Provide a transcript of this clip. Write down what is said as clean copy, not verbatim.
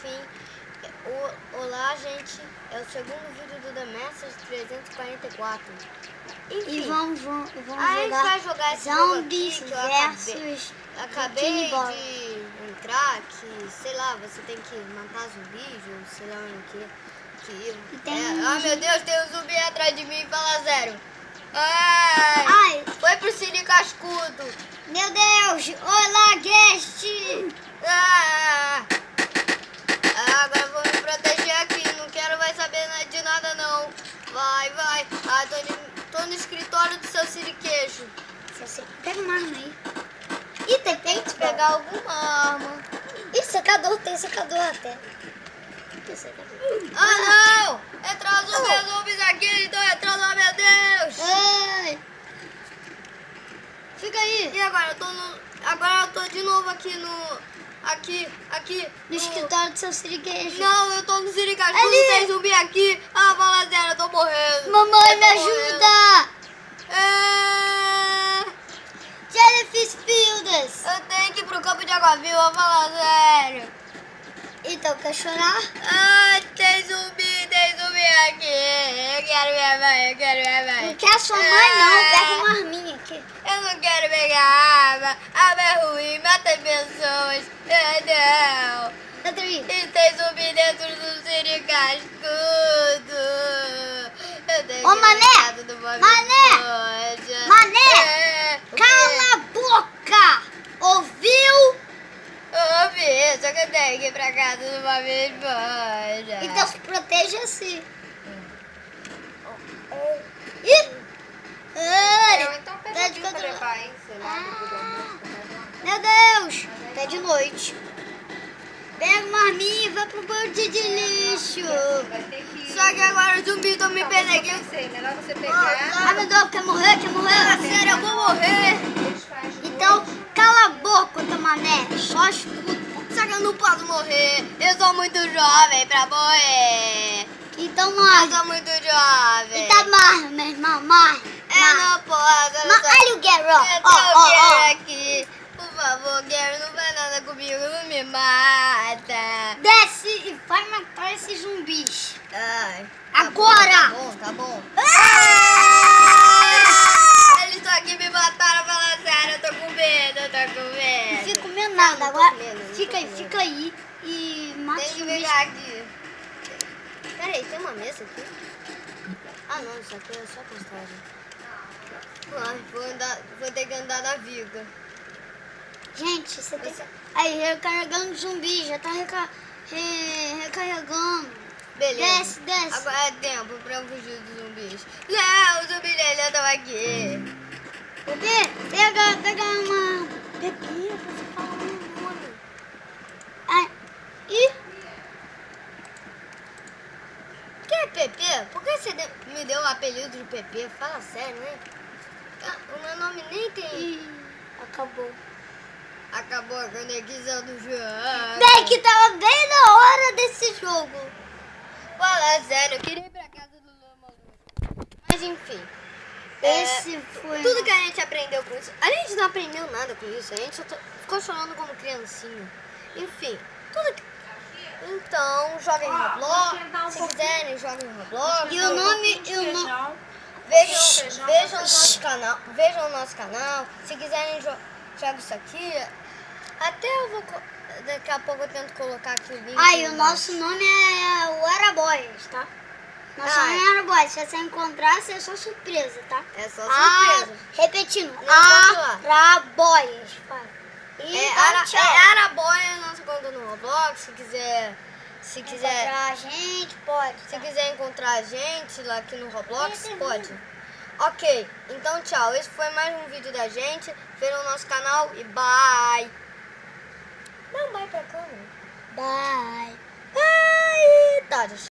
enfim, olá gente, é o segundo vídeo do The Message 344. Enfim, E vamos a gente vai jogar esse jogo aqui Zombies que eu versus acabei Bikini de entrar, que sei lá, você tem que matar zumbis ou sei lá o que. Meu Deus, tem um zumbi atrás de mim, fala sério. Ai, foi pro Cine Cascudo. Meu Deus, olá guest. Agora eu vou me proteger aqui, não quero mais saber de nada não. Vai. Tô no escritório do seu siriquejo. Pega uma arma aí. Ih, tem que Pegar alguma arma. Ih, secador, tem secador até. Não! Entrou zumbis aqui, então entrou, meu Deus! Ai. Fica aí. E agora? Agora eu tô de novo aqui no... Aqui. No escritório do seu siriguejo. Não, eu tô no siricacho, Ali. tem zumbi aqui. Fala sério, eu tô morrendo. Mamãe, me ajuda. Jellyfish Fields. Eu tenho que ir pro campo de água viva, fala sério. Então, quer chorar? Tem zumbi aqui. Eu quero minha mãe. Não quer sua mãe, não. Pega uma arminha aqui. Eu não quero pegar arma. Arma é ruim, mata pessoas. Não. Entra aí. E tem zumbi dentro do siricascudo. Eu tenho Ô, que Mané! ir do Mané! Cala a boca! Ouviu? Ouvi, só que eu tenho que ir pra casa do Bob Esponja. Então se proteja-se. Ih! Ai, Então tá pega de pra controle. levar, hein? Sei lá, depois do almoço. Meu Deus! Tá de noite. Pega uma arminha e vai pro balde de lixo. Vai ter que... Só que agora os zumbis estão me perseguindo. Melhor você pegar... Ah, meu Deus, quer morrer? Sério, eu vou morrer. Então, cala a boca, teu mané. Só escuta. Só que eu não posso morrer. Eu sou muito jovem pra morrer. Então Eu morre. sou muito jovem. Então morre, meu irmão, morre. Eu não posso. Eu Mas só... olha o Gary, Eu ó. quero aqui. Por favor, Gary, não faz nada comigo. Não me mata. Desce e vai matar esses zumbis. Ai. Agora! Tá bom. Ah! Eles estão aqui me mataram, fala sério. Eu tô com medo, Não fica comendo nada. Não, não tô Agora comendo, não fica tô aí, comendo. fica aí e mata Tem os que zumbis. pegar aqui. Peraí, tem uma mesa aqui? Não, isso aqui é só postagem. Vou ter que andar na viga. Gente, você tem que... Aí, recarregando zumbi, já tá recarregando. Beleza. Desce. Agora é tempo pra fugir dos zumbis. Não, o zumbi dele estão aqui. Bebê, pega uma... Bebê, você fala o meu nome. Ih, Que é PP? Por que você me deu o apelido de PP? Fala sério, né? O meu nome nem tem... acabou. Acabou a conexão do jogo. Bem que tava bem na hora desse jogo. Fala sério, eu queria ir pra casa do Lama. Mas enfim. Esse foi... Tudo que a gente aprendeu com isso. A gente não aprendeu nada com isso. A gente só ficou chorando como criancinha. Enfim, tudo que... Então, joguem em Roblox. Se quiserem, joguem em Roblox. E o nome... Vejam o nosso canal. Se quiserem, joga isso aqui. Até eu vou... Daqui a pouco eu tento colocar aqui o link. Aí, o nosso nome é o Araboias, tá? Nosso nome é Araboias. Se você encontrar, você é só surpresa, tá? É só surpresa. Repetindo. Araboias. Araboia, nossa conta no Roblox. Se quiser encontrar a gente, pode. Se quiser encontrar a gente lá aqui no Roblox, pode. Ok, então tchau. Esse foi mais um vídeo da gente. Vejam o nosso canal e bye. Dá um bye pra câmera. Bye. Bye. Tá,